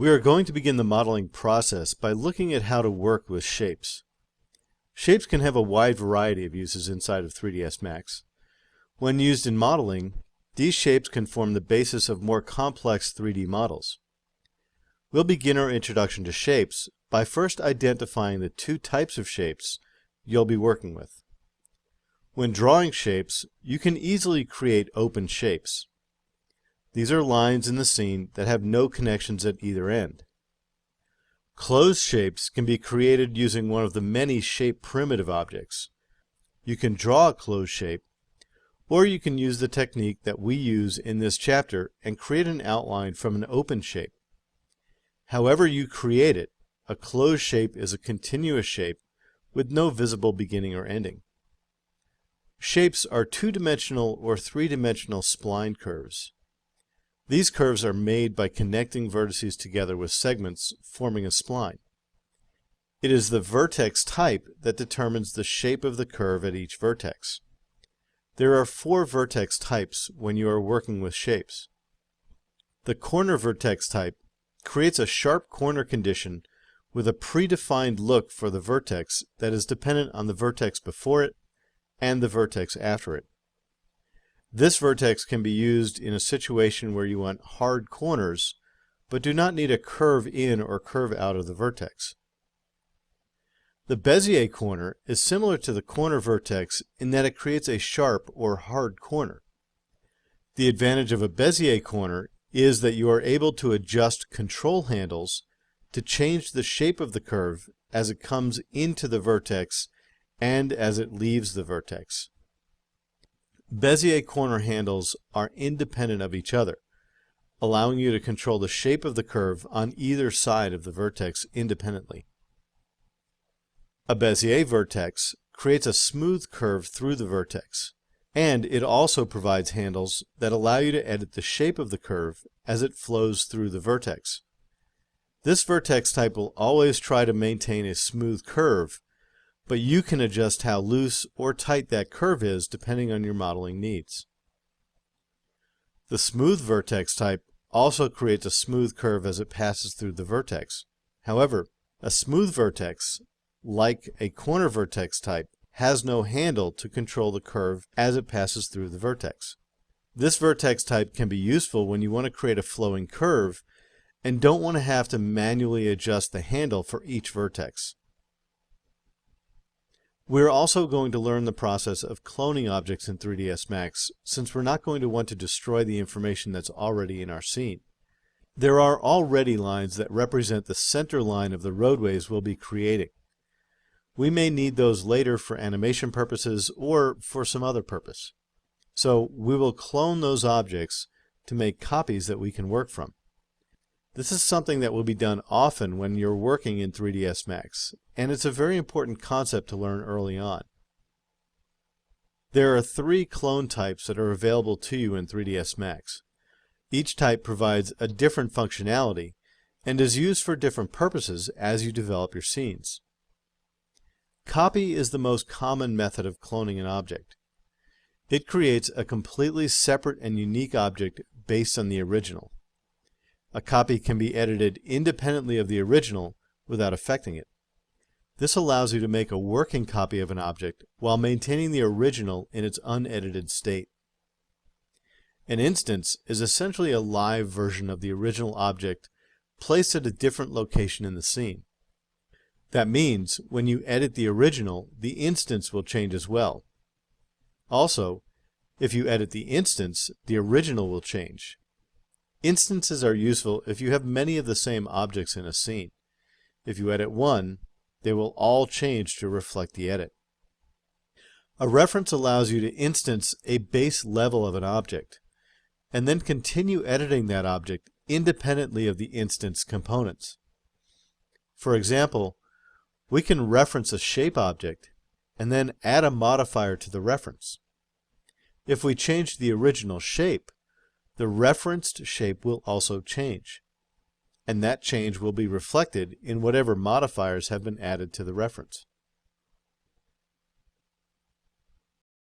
We are going to begin the modeling process by looking at how to work with shapes. Shapes can have a wide variety of uses inside of 3ds Max. When used in modeling, these shapes can form the basis of more complex 3D models. We'll begin our introduction to shapes by first identifying the two types of shapes you'll be working with. When drawing shapes, you can easily create open shapes. These are lines in the scene that have no connections at either end. Closed shapes can be created using one of the many shape primitive objects. You can draw a closed shape, or you can use the technique that we use in this chapter and create an outline from an open shape. However you create it, a closed shape is a continuous shape with no visible beginning or ending. Shapes are two-dimensional or three-dimensional spline curves. These curves are made by connecting vertices together with segments forming a spline. It is the vertex type that determines the shape of the curve at each vertex. There are 4 vertex types when you are working with shapes. The corner vertex type creates a sharp corner condition with a predefined look for the vertex that is dependent on the vertex before it and the vertex after it. This vertex can be used in a situation where you want hard corners, but do not need a curve in or curve out of the vertex. The Bezier corner is similar to the corner vertex in that it creates a sharp or hard corner. The advantage of a Bezier corner is that you are able to adjust control handles to change the shape of the curve as it comes into the vertex and as it leaves the vertex. Bezier corner handles are independent of each other, allowing you to control the shape of the curve on either side of the vertex independently. A Bezier vertex creates a smooth curve through the vertex, and it also provides handles that allow you to edit the shape of the curve as it flows through the vertex. This vertex type will always try to maintain a smooth curve, but you can adjust how loose or tight that curve is depending on your modeling needs. The smooth vertex type also creates a smooth curve as it passes through the vertex. However, a smooth vertex, like a corner vertex type, has no handle to control the curve as it passes through the vertex. This vertex type can be useful when you want to create a flowing curve and don't want to have to manually adjust the handle for each vertex. We're also going to learn the process of cloning objects in 3ds Max, since we're not going to want to destroy the information that's already in our scene. There are already lines that represent the center line of the roadways we'll be creating. We may need those later for animation purposes or for some other purpose. So we will clone those objects to make copies that we can work from. This is something that will be done often when you're working in 3ds Max, and it's a very important concept to learn early on. There are 3 clone types that are available to you in 3ds Max. Each type provides a different functionality and is used for different purposes as you develop your scenes. Copy is the most common method of cloning an object. It creates a completely separate and unique object based on the original. A copy can be edited independently of the original without affecting it. This allows you to make a working copy of an object while maintaining the original in its unedited state. An instance is essentially a live version of the original object placed at a different location in the scene. That means when you edit the original, the instance will change as well. Also, if you edit the instance, the original will change. Instances are useful if you have many of the same objects in a scene. If you edit one, they will all change to reflect the edit. A reference allows you to instance a base level of an object, and then continue editing that object independently of the instance components. For example, we can reference a shape object and then add a modifier to the reference. If we change the original shape, the referenced shape will also change, and that change will be reflected in whatever modifiers have been added to the reference.